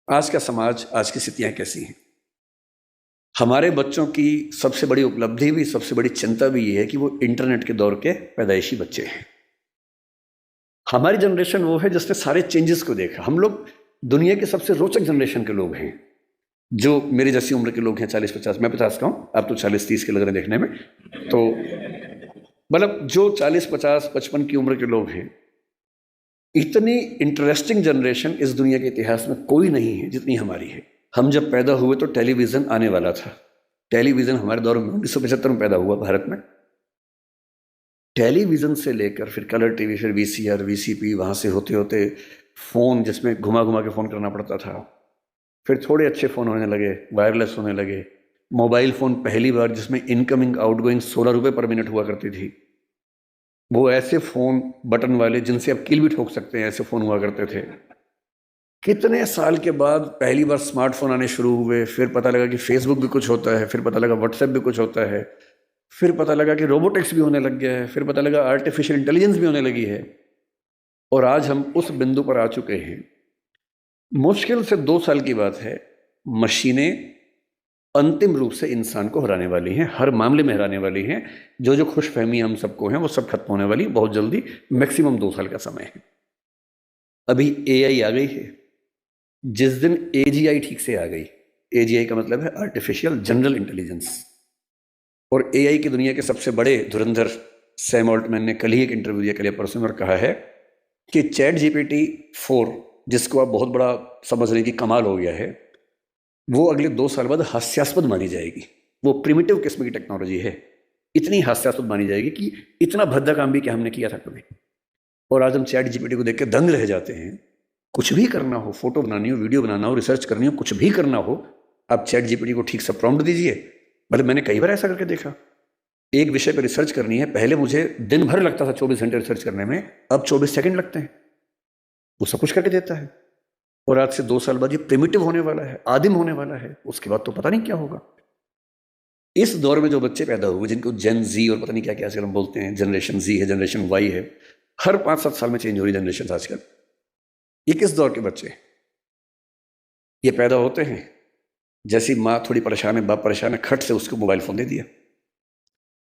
आज का समाज, आज की स्थितियां कैसी हैं। हमारे बच्चों की सबसे बड़ी उपलब्धि भी, सबसे बड़ी चिंता भी ये है कि वो इंटरनेट के दौर के पैदाइशी बच्चे हैं। हमारी जनरेशन वो है जिसने सारे चेंजेस को देखा। हम लोग दुनिया के सबसे रोचक जनरेशन के लोग हैं, जो मेरी जैसी उम्र के लोग हैं, 40-50। मैं 50 का हूँ, आप तो 40-30 के लग रहे हैं देखने में। तो मतलब जो 40-50-55 की उम्र के लोग हैं, इतनी इंटरेस्टिंग जनरेशन इस दुनिया के इतिहास में कोई नहीं है जितनी हमारी है। हम जब पैदा हुए तो टेलीविज़न आने वाला था। टेलीविज़न हमारे दौर में 1975 में पैदा हुआ भारत में। टेलीविज़न से लेकर फिर कलर टीवी, फिर वीसीआर, वीसीपी, वहाँ से होते होते फ़ोन जिसमें घुमा घुमा के फ़ोन करना पड़ता था। फिर थोड़े अच्छे फ़ोन होने लगे, वायरलेस होने लगे। मोबाइल फ़ोन पहली बार जिसमें इनकमिंग आउटगोइंग 16 रुपये पर मिनट हुआ करती थी। वो ऐसे फ़ोन बटन वाले जिनसे आप कील भी ठोक सकते हैं, ऐसे फ़ोन हुआ करते थे। कितने साल के बाद पहली बार स्मार्टफोन आने शुरू हुए, फिर पता लगा कि फेसबुक भी कुछ होता है, फिर पता लगा व्हाट्सएप भी कुछ होता है, फिर पता लगा कि रोबोटिक्स भी होने लग गया है, फिर पता लगा आर्टिफिशियल इंटेलिजेंस भी होने लगी है। और आज हम उस बिंदु पर आ चुके हैं। मुश्किल से 2 साल की बात है, मशीनें अंतिम रूप से इंसान को हराने वाली हैं, हर मामले में हराने वाली हैं। जो खुशफहमी हम सबको हैं वो सब खत्म होने वाली बहुत जल्दी, मैक्सिमम 2 साल का समय है। अभी एआई आ गई है। जिस दिन एजीआई ठीक से आ गई, एजीआई का मतलब है आर्टिफिशियल जनरल इंटेलिजेंस, और एआई की दुनिया के सबसे बड़े धुरंधर सैम ऑल्टमैन ने कल ही एक इंटरव्यू दिया, कल या परसों में, और कहा है कि चैट जीपीटी 4, जिसको आप बहुत बड़ा समझ रहे हैं कि कमाल हो गया है, वो अगले 2 साल बाद हास्यास्पद मानी जाएगी। वो प्रिमिटिव किस्म की टेक्नोलॉजी है, इतनी हास्यास्पद मानी जाएगी कि इतना भद्दा काम भी क्या हमने किया था कभी। और आज हम चैट जीपीटी को देख के दंग रह जाते हैं। कुछ भी करना हो, फोटो बनानी हो, वीडियो बनाना हो, रिसर्च करनी हो, कुछ भी करना हो, आप चैट जीपीटी को ठीक से प्रॉम्प्ट दीजिए। मतलब मैंने कई बार ऐसा करके देखा। एक विषय पर रिसर्च करनी है, पहले मुझे दिन भर लगता था 24 घंटे रिसर्च करने में, अब 24 सेकंड लगते हैं, वो सब कुछ करके देता है। और आज से 2 साल बाद ये प्रिमिटिव होने वाला है, आदिम होने वाला है। उसके बाद तो पता नहीं क्या होगा। इस दौर में जो बच्चे पैदा हुए, जिनको जेन जी और पता नहीं क्या क्या आजकल हम बोलते हैं, जनरेशन जी है, जनरेशन वाई है, हर 5-7 साल में चेंज हो रही जनरेशन आजकल। ये किस दौर के बच्चे? ये पैदा होते हैं जैसी माँ थोड़ी परेशान है, बाप परेशान है, खट से उसको मोबाइल फ़ोन दे दिया,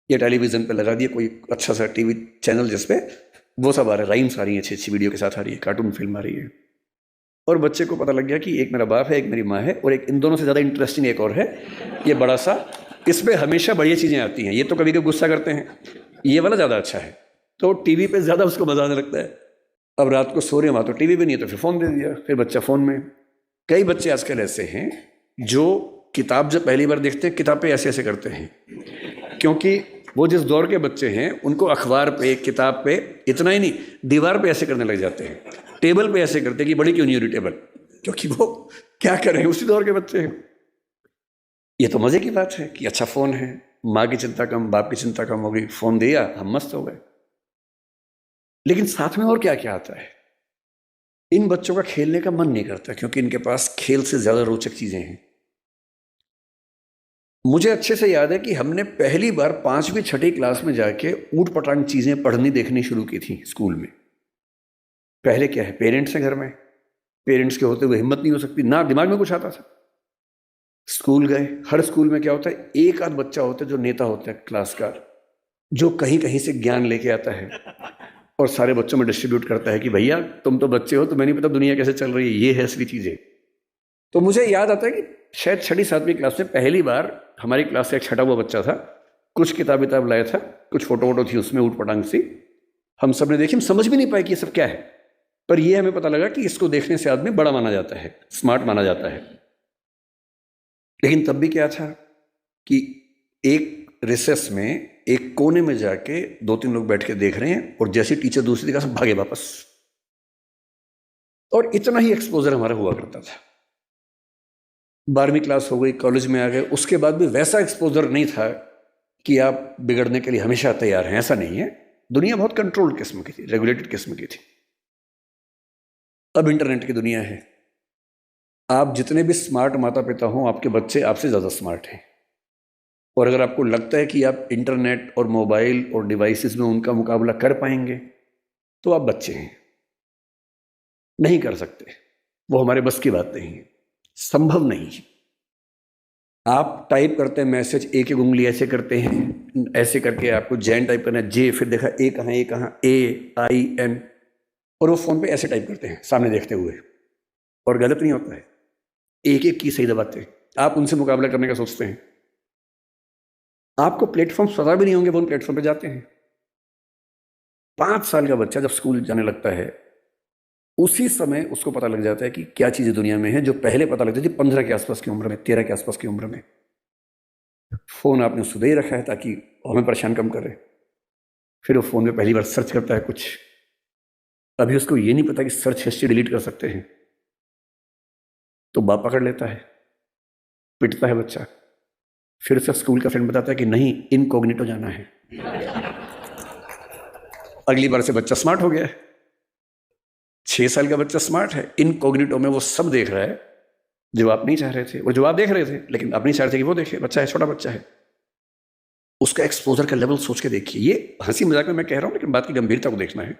ये टेलीविज़न पे लगा दिया कोई अच्छा सा टीवी चैनल जिसपे वो सब आ रहा है, राइम्स आ रही हैं, अच्छी अच्छी वीडियो के साथ आ रही है, कार्टून फिल्म आ रही है। और बच्चे को पता लग गया कि एक मेरा बाप है, एक मेरी माँ है, और एक इन दोनों से ज़्यादा इंटरेस्टिंग एक और है, ये बड़ा सा, इस पर हमेशा बढ़िया चीज़ें आती हैं। ये तो कभी कभी गुस्सा करते हैं, ये वाला ज़्यादा अच्छा है, तो टीवी पे ज़्यादा उसको मज़ा आने लगता है। अब रात को सो रहे वहाँ तो टीवी भी नहीं है, तो फिर फ़ोन दे दिया, फिर बच्चा फ़ोन में। कई बच्चे आजकल ऐसे हैं जो किताब जब पहली बार देखते हैं, किताब पे ऐसे ऐसे करते हैं, क्योंकि वो जिस दौर के बच्चे हैं उनको अखबार पे, किताब पे, इतना ही नहीं, दीवार पे ऐसे करने लग जाते हैं, टेबल पे ऐसे करते हैं कि बड़ी क्यों नहीं हो रही टेबल, क्योंकि वो क्या करें, उसी दौर के बच्चे हैं। ये तो मजे की बात है कि अच्छा फ़ोन है, माँ की चिंता कम, बाप की चिंता कम हो गई, फ़ोन दिया, हम मस्त हो गए। लेकिन साथ में और क्या क्या आता है। इन बच्चों का खेलने का मन नहीं करता, क्योंकि इनके पास खेल से ज़्यादा रोचक चीज़ें हैं। मुझे अच्छे से याद है कि हमने पहली बार 5वीं 6ठी क्लास में जाके ऊट पटांग चीज़ें पढ़नी देखनी शुरू की थी स्कूल में। पहले क्या है, पेरेंट्स हैं घर में, पेरेंट्स के होते हुए हिम्मत नहीं हो सकती, ना दिमाग में कुछ आता था। स्कूल गए, हर स्कूल में क्या होता है, एक आध बच्चा होता है जो नेता होता है क्लास का, जो कहीं कहीं से ज्ञान लेके आता है और सारे बच्चों में डिस्ट्रीब्यूट करता है कि भैया तुम तो बच्चे हो, तुम्हें नहीं पता दुनिया कैसे चल रही है, ये है असली चीज़ें। तो मुझे याद आता है कि शायद 6ठी-7वीं क्लास में पहली बार हमारी क्लास से एक छटा हुआ बच्चा था, कुछ किताब लाया था, कुछ फोटो वोटो थी उसमें ऊट पटांग सी, हम सब ने देखी, हम समझ भी नहीं पाए कि ये सब क्या है, पर ये हमें पता लगा कि इसको देखने से आदमी बड़ा माना जाता है, स्मार्ट माना जाता है। लेकिन तब भी क्या था कि एक रिसेस में, एक कोने में जाके 2-3 लोग बैठ के देख रहे हैं, और जैसे टीचर दूसरी जगह से भागे वापस। और इतना ही एक्सपोजर हमारा हुआ करता था। 12वीं क्लास हो गई, कॉलेज में आ गए, उसके बाद भी वैसा एक्सपोजर नहीं था कि आप बिगड़ने के लिए हमेशा तैयार हैं, ऐसा नहीं है। दुनिया बहुत कंट्रोल्ड किस्म की थी, रेगुलेटेड किस्म की थी। अब इंटरनेट की दुनिया है। आप जितने भी स्मार्ट माता पिता हों, आपके बच्चे आपसे ज़्यादा स्मार्ट हैं। और अगर आपको लगता है कि आप इंटरनेट और मोबाइल और डिवाइसेस में उनका मुकाबला कर पाएंगे, तो आप बच्चे हैं, नहीं कर सकते, वो हमारे बस की बात नहीं है। संभव नहीं। आप टाइप करते हैं मैसेज, एक एक उंगली ऐसे करते हैं, ऐसे करके आपको जैन टाइप करना है, जे, फिर देखा ए कहाँ, AIN, और वो फोन पे ऐसे टाइप करते हैं सामने देखते हुए, और गलत नहीं होता है, एक एक की सही दबाते हैं। आप उनसे मुकाबला करने का सोचते हैं, आपको प्लेटफॉर्म पता भी नहीं होंगे, वो उन प्लेटफॉर्म पे जाते हैं। 5 साल का बच्चा जब स्कूल जाने लगता है, उसी समय उसको पता लग जाता है कि क्या चीजें दुनिया में है, जो पहले पता लगती थी 15 के आसपास की उम्र में, 13 के आसपास की उम्र में। फोन आपने उससे दे ही रखा है ताकि हमें परेशान कम करे। फिर वो फोन में पहली बार सर्च करता है कुछ, अभी उसको ये नहीं पता कि सर्च हिस्ट्री डिलीट कर सकते हैं, तो बाप पकड़ लेता है, पिटता है बच्चा। फिर उसका स्कूल का फ्रेंड बताता है कि नहीं, इनकॉग्निटो जाना है। अगली बार से बच्चा स्मार्ट हो गया है। 6 साल का बच्चा स्मार्ट है, इनकॉग्निटो में वो सब देख रहा है जो आप नहीं चाह रहे थे, वो जो आप देख रहे थे लेकिन आप नहीं चाह रहे थे कि वो देखे। बच्चा है, छोटा बच्चा है, उसका एक्सपोजर का लेवल सोच के देखिए। ये हंसी मजाक में मैं कह रहा हूं, लेकिन बात की गंभीरता को देखना है।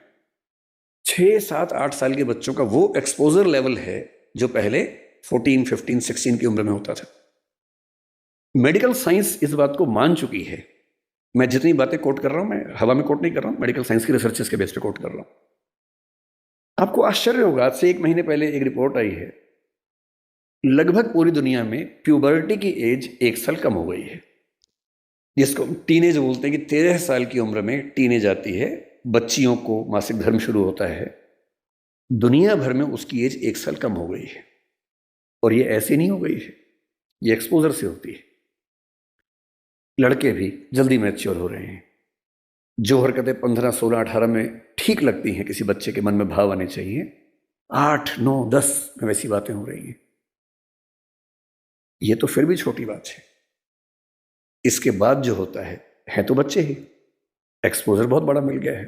6, 7, 8 साल के बच्चों का वो एक्सपोजर लेवल है जो पहले 14, 15, 16 की उम्र में होता था। मेडिकल साइंस इस बात को मान चुकी है। मैं जितनी बातें कोट कर रहा हूं, मैं हवा में कोट नहीं कर रहा हूं, मेडिकल साइंस की रिसर्चेस के बेस पे कोट कर रहा हूं। आपको आश्चर्य होगा, आज से 1 महीने पहले एक रिपोर्ट आई है, लगभग पूरी दुनिया में प्यूबर्टी की एज 1 साल कम हो गई है, जिसको टीनेज बोलते हैं कि 13 साल की उम्र में टीनेज आती है, बच्चियों को मासिक धर्म शुरू होता है। दुनिया भर में उसकी एज 1 साल कम हो गई है, और ये ऐसे नहीं हो गई है, ये एक्सपोजर से होती है। लड़के भी जल्दी मैच्योर हो रहे हैं। जो हरकतें 15, 16, 18 में ठीक लगती हैं, किसी बच्चे के मन में भाव आने चाहिए, 8, 9, 10 में वैसी बातें हो रही हैं। ये तो फिर भी छोटी बात है। इसके बाद जो होता है तो बच्चे ही, एक्सपोजर बहुत बड़ा मिल गया है।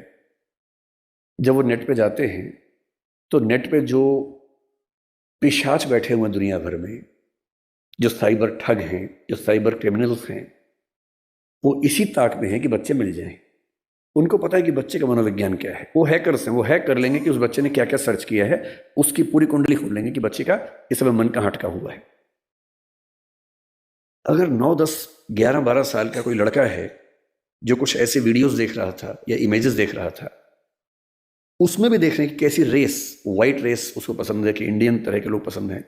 जब वो नेट पे जाते हैं तो नेट पे जो पिशाच बैठे हुए दुनिया भर में, जो साइबर ठग हैं, जो साइबर क्रिमिनल्स हैं, वो इसी ताक में है कि बच्चे मिल जाएं। उनको पता है कि बच्चे का मनोविज्ञान क्या है। वो हैकर्स हैं, वो हैक कर लेंगे कि उस बच्चे ने क्या क्या सर्च किया है, उसकी पूरी कुंडली खोल लेंगे कि बच्चे का इस समय मन कहाँ अटका हुआ है। अगर 9, 10, 11, 12 साल का कोई लड़का है जो कुछ ऐसे वीडियोस देख रहा था या इमेजेस देख रहा था, उसमें भी देख रहे हैं कि कैसी रेस, वाइट रेस उसको पसंद है, कि इंडियन तरह के लोग पसंद हैं,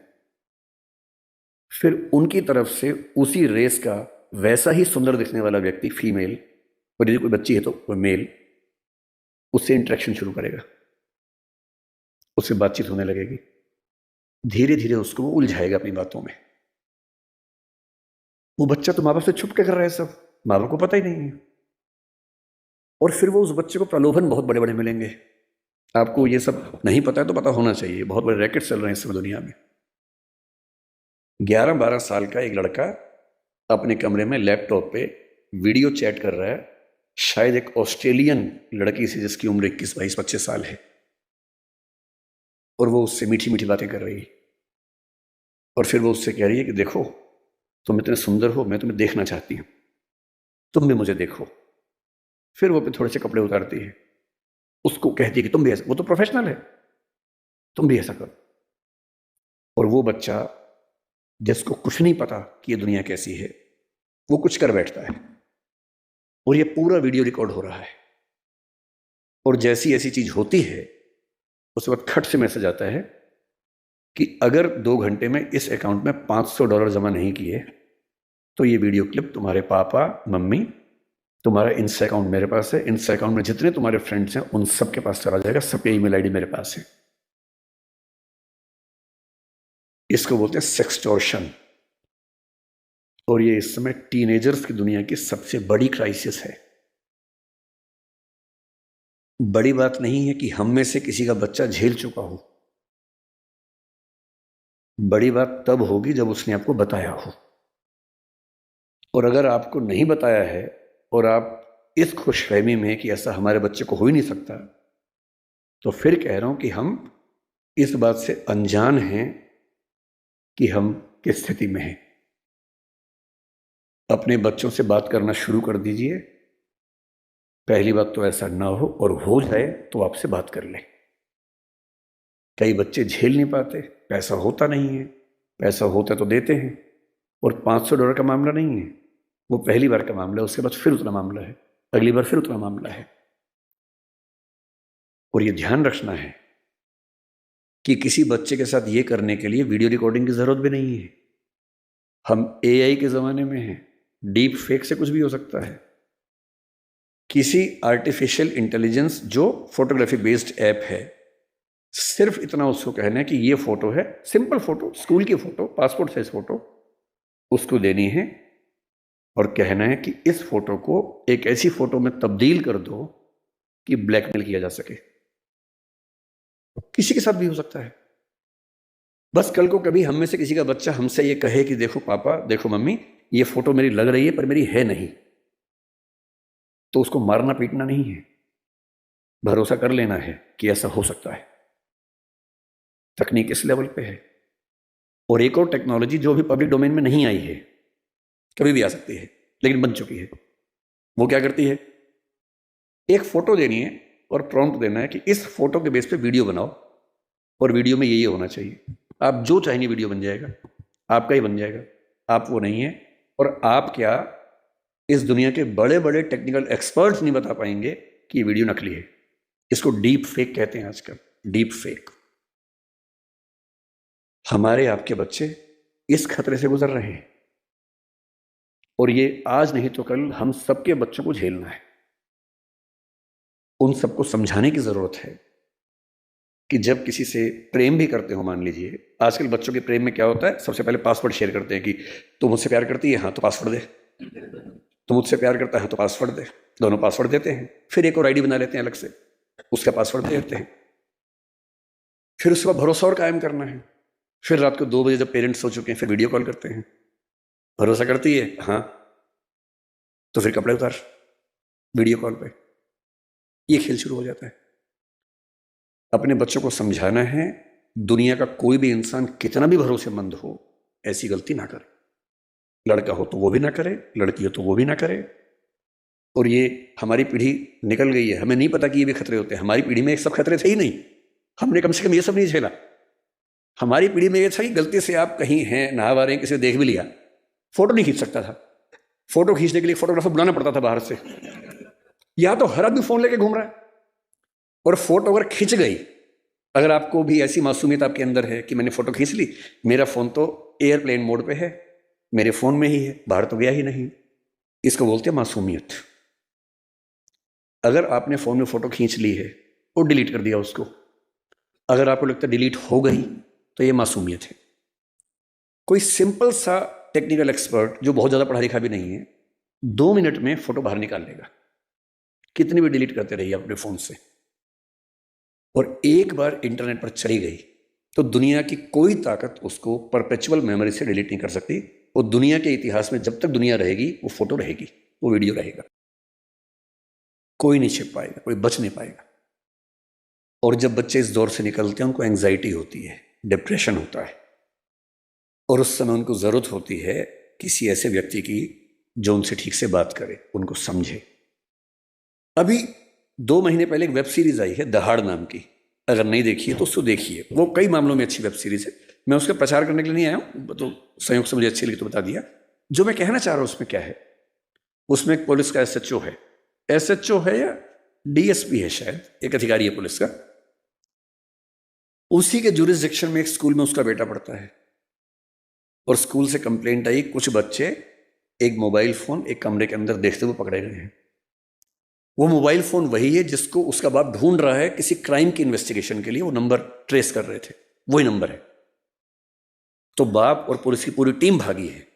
फिर उनकी तरफ से उसी रेस का वैसा ही सुंदर दिखने वाला व्यक्ति, फीमेल, और यदि कोई बच्ची है तो वो मेल, उससे इंटरेक्शन शुरू करेगा, उससे बातचीत होने लगेगी। धीरे धीरे उसको वो उलझाएगा अपनी बातों में। वो बच्चा तो माँ बाप से छुप के कर रहा है सब, माँ बाप को पता ही नहीं है। और फिर वो उस बच्चे को प्रलोभन बहुत बड़े बड़े मिलेंगे। आपको ये सब नहीं पता है तो पता होना चाहिए, बहुत बड़े रैकेट चल रहे हैं इस समय दुनिया में। 11-12 साल का एक लड़का अपने कमरे में लैपटॉप पे वीडियो चैट कर रहा है, शायद एक ऑस्ट्रेलियन लड़की से जिसकी उम्र 21, 22, 25 साल है, और वो उससे मीठी मीठी बातें कर रही है। और फिर वो उससे कह रही है कि देखो, तुम इतने सुंदर हो, मैं तुम्हें देखना चाहती हूँ, तुम भी मुझे देखो। फिर वो थोड़े से कपड़े उतारती है, उसको कहती है कि तुम भी ऐसा, वो तो प्रोफेशनल है, तुम भी ऐसा करो। और वो बच्चा जिसको कुछ नहीं पता कि ये दुनिया कैसी है, वो कुछ कर बैठता है, और ये पूरा वीडियो रिकॉर्ड हो रहा है। और जैसी ऐसी चीज होती है, उसके बाद खट से मैसेज आता है कि अगर 2 घंटे में इस अकाउंट में $500 जमा नहीं किए तो ये वीडियो क्लिप तुम्हारे पापा, मम्मी, तुम्हारा इंस्टा अकाउंट मेरे पास है, इंस्टा अकाउंट में जितने तुम्हारे फ्रेंड्स हैं उन सबके पास चला जाएगा, सबके ईमेल आईडी मेरे पास है। इसको बोलते हैं सेक्सटॉर्शन। और ये इस समय टीनेजर्स की दुनिया की सबसे बड़ी क्राइसिस है। बड़ी बात नहीं है कि हम में से किसी का बच्चा झेल चुका हो, बड़ी बात तब होगी जब उसने आपको बताया हो। और अगर आपको नहीं बताया है और आप इस खुशफहमी में कि ऐसा हमारे बच्चे को हो ही नहीं सकता, तो फिर कह रहा हूं कि हम इस बात से अनजान हैं कि हम किस स्थिति में हैं। अपने बच्चों से बात करना शुरू कर दीजिए। पहली बात तो ऐसा ना हो, और हो जाए तो आपसे बात कर लें। कई बच्चे झेल नहीं पाते, पैसा होता नहीं है, पैसा होता है तो देते हैं, और $500 का मामला नहीं है, वो पहली बार का मामला है, उसके बाद फिर उतना मामला है, अगली बार फिर उतना मामला है। और ये ध्यान रखना है कि किसी बच्चे के साथ ये करने के लिए वीडियो रिकॉर्डिंग की जरूरत भी नहीं है। हम एआई के ज़माने में हैं, डीप फेक से कुछ भी हो सकता है। किसी आर्टिफिशियल इंटेलिजेंस जो फोटोग्राफी बेस्ड ऐप है, सिर्फ इतना उसको कहना है कि ये फोटो है, सिंपल फोटो, स्कूल की फोटो, पासपोर्ट साइज फोटो, उसको देनी है और कहना है कि इस फोटो को एक ऐसी फोटो में तब्दील कर दो कि ब्लैकमेल किया जा सके। किसी के साथ भी हो सकता है। बस कल को कभी हम में से किसी का बच्चा हमसे ये कहे कि देखो पापा, देखो मम्मी, ये फोटो मेरी लग रही है पर मेरी है नहीं, तो उसको मारना पीटना नहीं है, भरोसा कर लेना है कि ऐसा हो सकता है। तकनीक इस लेवल पे है। और एक और टेक्नोलॉजी जो भी पब्लिक डोमेन में नहीं आई है, कभी भी आ सकती है लेकिन बन चुकी है, वो क्या करती है, एक फोटो देनी है और प्रॉम्प्ट देना है कि इस फोटो के बेस पे वीडियो बनाओ और वीडियो में ये होना चाहिए। आप जो चाहेंगे वीडियो बन जाएगा, आपका ही बन जाएगा। आप वो नहीं है, और आप क्या, इस दुनिया के बड़े बड़े टेक्निकल एक्सपर्ट्स नहीं बता पाएंगे कि ये वीडियो नकली है। इसको डीप फेक कहते हैं आजकल, डीप फेक। हमारे आपके बच्चे इस खतरे से गुजर रहे हैं, और ये आज नहीं तो कल हम सबके बच्चों को झेलना है। उन सबको समझाने की जरूरत है कि जब किसी से प्रेम भी करते हो, मान लीजिए आजकल बच्चों के प्रेम में क्या होता है, सबसे पहले पासवर्ड शेयर करते हैं कि तुम मुझसे प्यार करती है, हाँ तो पासवर्ड दे, तुम मुझसे प्यार करता है तो पासवर्ड दे, दोनों पासवर्ड देते हैं, फिर एक और आईडी बना लेते हैं अलग से, उसका पासवर्ड दे देते हैं, फिर उसके बाद भरोसा और कायम करना है। फिर रात को 2 बजे जब पेरेंट्स सो चुके हैं, फिर वीडियो कॉल करते हैं, भरोसा करती है हाँ, तो फिर कपड़े उतार वीडियो कॉल पे, ये खेल शुरू हो जाता है। अपने बच्चों को समझाना है, दुनिया का कोई भी इंसान कितना भी भरोसेमंद हो, ऐसी गलती ना करे। लड़का हो तो वो भी ना करे, लड़की हो तो वो भी ना करे। और ये हमारी पीढ़ी निकल गई है, हमें नहीं पता कि ये भी खतरे होते हैं। हमारी पीढ़ी में एक सब खतरे थे ही नहीं, हमने कम से कम ये सब नहीं झेला। हमारी पीढ़ी में ये था कि गलती से आप कहीं हैं, नहा रहे हैं, किसी ने देख भी लिया, फोटो नहीं खींच सकता था। फोटो खींचने के लिए फोटोग्राफर बुलाना पड़ता था बाहर से। या तो हर आदमी फोन लेके घूम रहा है, और फोटो अगर खिंच गई, अगर आपको भी ऐसी मासूमियत आपके अंदर है कि मैंने फोटो खींच ली, मेरा फोन तो एयरप्लेन मोड पे है, मेरे फोन में ही है, बाहर तो गया ही नहीं, इसको बोलते हैं मासूमियत। अगर आपने फोन में फोटो खींच ली है और डिलीट कर दिया उसको, अगर आपको लगता है डिलीट हो गई, तो ये मासूमियत है। कोई सिंपल सा टेक्निकल एक्सपर्ट जो बहुत ज्यादा पढ़ा लिखा भी नहीं है, 2 मिनट में फोटो बाहर निकाल लेगा, कितनी भी डिलीट करते रहिए अपने फोन से। और एक बार इंटरनेट पर चली गई तो दुनिया की कोई ताकत उसको परपेचुअल मेमोरी से डिलीट नहीं कर सकती। और दुनिया के इतिहास में जब तक दुनिया रहेगी, वो फोटो रहेगी, वो वीडियो रहेगा, कोई नहीं छिप पाएगा, कोई बच नहीं पाएगा। और जब बच्चे इस दौर से निकलते हैं, उनको एंजाइटी होती है, डिप्रेशन होता है, और उस समय उनको जरूरत होती है किसी ऐसे व्यक्ति की जो उनसे ठीक से बात करे, उनको समझे। अभी 2 महीने पहले एक वेब सीरीज आई है दहाड़ नाम की, अगर नहीं देखी है तो उसको देखिए, वो कई मामलों में अच्छी वेब सीरीज है। मैं उसका प्रचार करने के लिए नहीं आया हूँ, तो संयोग से मुझे अच्छी लगी तो बता दिया। जो मैं कहना चाह रहा हूँ उसमें क्या है, उसमें एक पुलिस का एसएचओ है, एसएचओ है या डीएसपी है शायद, एक अधिकारी है पुलिस का। उसी के जुरिसडिक्शन में एक स्कूल में उसका बेटा पढ़ता है, और स्कूल से कंप्लेंट आई, कुछ बच्चे एक मोबाइल फोन एक कमरे के अंदर देखते हुए पकड़े गए हैं। वो मोबाइल फोन वही है जिसको उसका बाप ढूंढ रहा है किसी क्राइम की इन्वेस्टिगेशन के लिए, वो नंबर ट्रेस कर रहे थे, वही नंबर है। तो बाप और पुलिस की पूरी टीम भागी है,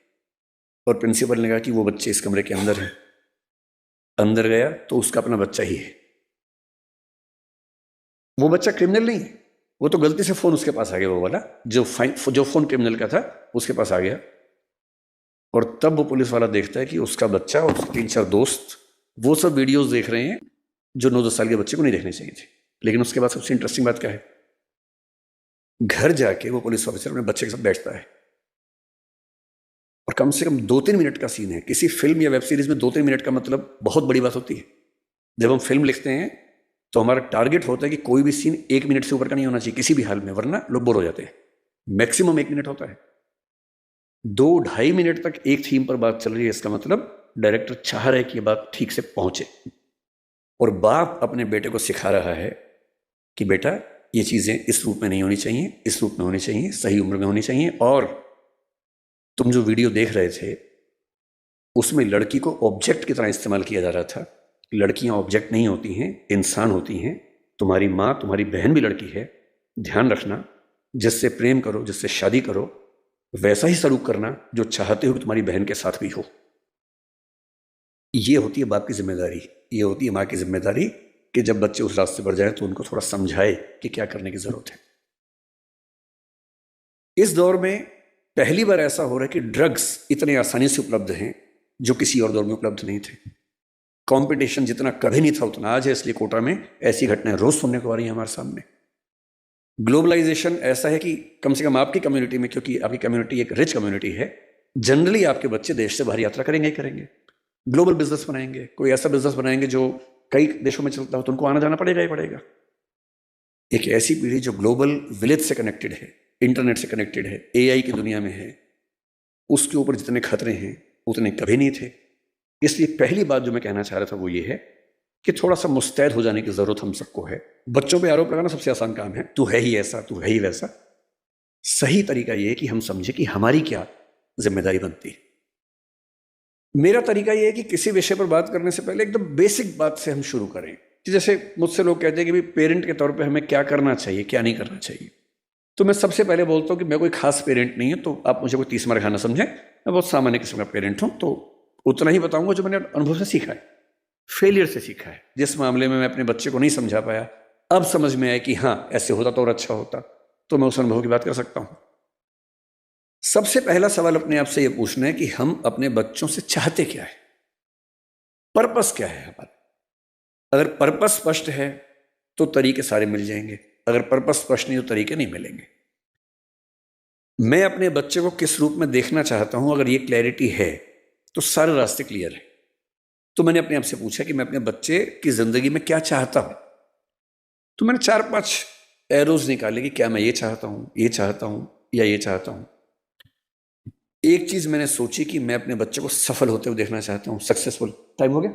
और प्रिंसिपल ने कहा कि वो बच्चे इस कमरे के अंदर है। अंदर गया तो उसका अपना बच्चा ही है। वो बच्चा क्रिमिनल नहीं है, वो तो गलती से फोन उसके पास आ गया, वो वाला जो फोन क्रिमिनल का था उसके पास आ गया। और तब वो पुलिस वाला देखता है कि उसका बच्चा और उसके 3-4 दोस्त वो सब वीडियोस देख रहे हैं जो 9-10 साल के बच्चे को नहीं देखने चाहिए थे। लेकिन उसके बाद सबसे इंटरेस्टिंग बात क्या है, घर जाके वो पुलिस ऑफिसर अपने बच्चे के साथ बैठता है, और कम से कम 2-3 मिनट का सीन है। किसी फिल्म या वेब सीरीज में 2-3 मिनट का मतलब बहुत बड़ी बात होती है। जब हम फिल्म लिखते हैं तो हमारा टारगेट होता है कि कोई भी सीन 1 मिनट से ऊपर का नहीं होना चाहिए किसी भी हाल में, वरना लोग बोर हो जाते हैं। मैक्सिमम 1 मिनट होता है। 2-2.5 मिनट तक एक थीम पर बात चल रही है, इसका मतलब डायरेक्टर चाह रहा है कि ये बात ठीक से पहुंचे। और बाप अपने बेटे को सिखा रहा है कि बेटा ये चीज़ें इस रूप में नहीं होनी चाहिए, इस रूप में होनी चाहिए, सही उम्र में होनी चाहिए। और तुम जो वीडियो देख रहे थे उसमें लड़की को ऑब्जेक्ट की तरह इस्तेमाल किया जा रहा था। लड़कियां ऑब्जेक्ट नहीं होती हैं, इंसान होती हैं। तुम्हारी माँ, तुम्हारी बहन भी लड़की है। ध्यान रखना, जिससे प्रेम करो, जिससे शादी करो, वैसा ही सलूक करना जो चाहते हो कि तुम्हारी बहन के साथ भी हो। ये होती है बाप की जिम्मेदारी, ये होती है माँ की जिम्मेदारी कि जब बच्चे उस रास्ते पर जाएं तो उनको थोड़ा समझाए कि क्या करने की जरूरत है। इस दौर में पहली बार ऐसा हो रहा है कि ड्रग्स इतने आसानी से उपलब्ध हैं जो किसी और दौर में उपलब्ध नहीं थे। कंपटीशन जितना कभी नहीं था उतना आज है, इसलिए कोटा में ऐसी घटनाएं रोज सुनने को आ रही हैं हमारे सामने। ग्लोबलाइजेशन ऐसा है कि कम से कम आपकी कम्युनिटी में, क्योंकि आपकी कम्युनिटी एक रिच कम्युनिटी है, जनरली आपके बच्चे देश से बाहर यात्रा करेंगे ही करेंगे, ग्लोबल बिजनेस बनाएंगे, कोई ऐसा बिजनेस बनाएंगे जो कई देशों में चलता हो तो उनको आना जाना पड़ेगा ही पड़ेगा। एक ऐसी पीढ़ी जो ग्लोबल विलेज से कनेक्टेड है, इंटरनेट से कनेक्टेड है, एआई की दुनिया में है, उसके ऊपर जितने खतरे हैं उतने कभी नहीं थे। इसलिए पहली बात जो मैं कहना चाह रहा था वो ये है कि थोड़ा सा मुस्तैद हो जाने की जरूरत हम सबको है। बच्चों पे आरोप लगाना सबसे आसान काम है, तू है ही ऐसा, तू है ही वैसा। सही तरीका ये है कि हम समझे कि हमारी क्या जिम्मेदारी बनती है। मेरा तरीका ये है कि किसी विषय पर बात करने से पहले एकदम बेसिक बात से हम शुरू करें। कि जैसे मुझसे लोग कहते हैं कि भाई पेरेंट के तौर पे हमें क्या करना चाहिए, क्या नहीं करना चाहिए, तो मैं सबसे पहले बोलता हूँ कि मैं कोई खास पेरेंट नहीं हूँ, तो आप मुझे कोई 30 मार खाना समझें। मैं बहुत सामान्य किस्म का पेरेंट हूँ, तो उतना ही बताऊंगा जो मैंने अनुभव से सीखा है, फेलियर से सीखा है। जिस मामले में मैं अपने बच्चे को नहीं समझा पाया, अब समझ में आया कि हाँ ऐसे होता तो और अच्छा होता, तो मैं उस अनुभव की बात कर सकता हूँ। सबसे पहला सवाल अपने आप से यह पूछना है कि हम अपने बच्चों से चाहते क्या है, पर्पस क्या है हमारा। अगर पर्पस स्पष्ट है तो तरीके सारे मिल जाएंगे, अगर पर्पस स्पष्ट नहीं तो तरीके नहीं मिलेंगे। मैं अपने बच्चे को किस रूप में देखना चाहता हूं, अगर ये क्लैरिटी है तो सारे रास्ते क्लियर है। तो मैंने अपने आप से पूछा कि मैं अपने बच्चे की जिंदगी में क्या चाहता हूं। तो मैंने 4-5 एरोज निकाले कि क्या मैं ये चाहता हूं, ये चाहता हूं या ये चाहता हूं। एक चीज मैंने सोची कि मैं अपने बच्चे को सफल होते हुए देखना चाहता हूं, सक्सेसफुल। टाइम हो गया?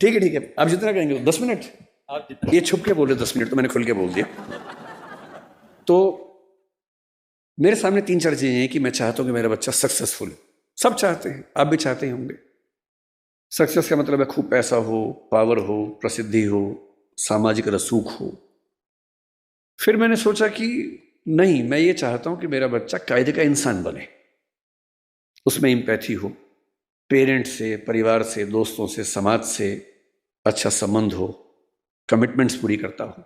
ठीक है, आप जितना कहेंगे 10 मिनट। ये छुप के बोले 10 मिनट, तो मैंने खुल के बोल दिया। तो मेरे सामने 3-4 चीजें हैं कि मैं चाहता हूं कि मेरा बच्चा सक्सेसफुल। सब चाहते हैं, आप भी चाहते ही होंगे। सक्सेस का मतलब है खूब पैसा हो, पावर हो, प्रसिद्धि हो, सामाजिक रसूख हो। फिर मैंने सोचा कि नहीं, मैं ये चाहता हूं कि मेरा बच्चा कायदे का इंसान बने, उसमें एम्पैथी हो, पेरेंट्स से, परिवार से, दोस्तों से, समाज से अच्छा संबंध हो, कमिटमेंट्स पूरी करता हो।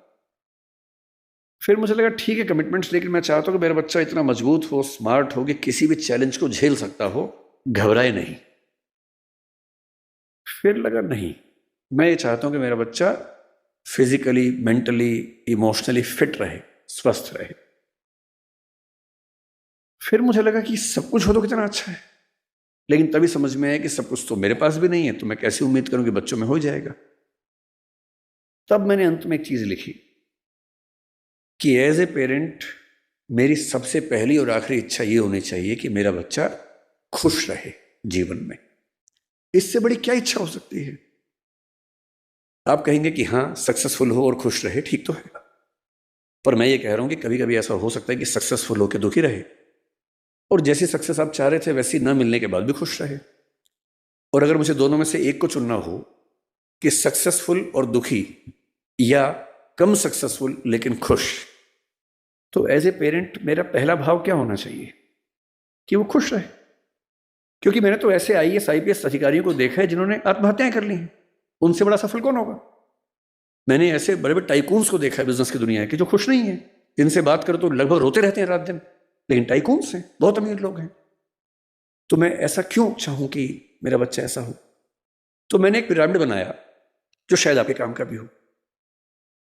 फिर मुझे लगा ठीक है कमिटमेंट्स, लेकिन मैं चाहता हूं कि मेरा बच्चा इतना मजबूत हो, स्मार्ट हो कि किसी भी चैलेंज को झेल सकता हो, घबराए नहीं। फिर लगा नहीं, मैं ये चाहता हूं कि मेरा बच्चा फिजिकली, मेंटली, इमोशनली फिट रहे, स्वस्थ रहे। फिर मुझे लगा कि सब कुछ हो तो कितना अच्छा है, लेकिन तभी समझ में आया कि सब कुछ तो मेरे पास भी नहीं है, तो मैं कैसे उम्मीद करूं कि बच्चों में हो जाएगा। तब मैंने अंत में एक चीज लिखी कि एज ए पेरेंट मेरी सबसे पहली और आखिरी इच्छा ये होनी चाहिए कि मेरा बच्चा खुश रहे जीवन में। इससे बड़ी क्या इच्छा हो सकती है? आप कहेंगे कि हाँ सक्सेसफुल हो और खुश रहे, ठीक तो है, पर मैं ये कह रहा हूं कि कभी कभी ऐसा हो सकता है कि सक्सेसफुल होकर दुखी रहे, और जैसी सक्सेस आप चाह रहे थे वैसी न मिलने के बाद भी खुश रहे। और अगर मुझे दोनों में से एक को चुनना हो कि सक्सेसफुल और दुखी या कम सक्सेसफुल लेकिन खुश, तो एज ए पेरेंट मेरा पहला भाव क्या होना चाहिए? कि वो खुश रहे। क्योंकि मैंने तो ऐसे IAS IPS अधिकारियों को देखा है जिन्होंने आत्महत्याएं कर ली हैं, उनसे बड़ा सफल कौन होगा? मैंने ऐसे बड़े बड़े टाइकून्स को देखा है बिजनेस की दुनिया के, जो खुश नहीं है, जिनसे बात करो तो लगभग रोते रहते हैं रात दिन, लेकिन टाइकून्स हैं, बहुत अमीर लोग हैं। तो मैं ऐसा क्यों चाहूं कि मेरा बच्चा ऐसा हो? तो मैंने एक पिरामिड बनाया जो शायद आपके काम का भी हो।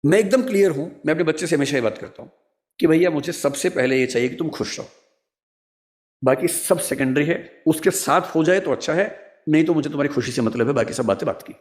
मैं एकदम क्लियर हूं, मैं अपने बच्चे से हमेशा ये बात करता हूं कि भैया मुझे सबसे पहले ये चाहिए कि तुम खुश रहो, बाकी सब सेकेंडरी है। उसके साथ हो जाए तो अच्छा है, नहीं तो मुझे तुम्हारी खुशी से मतलब है, बाकी सब बातें बात की।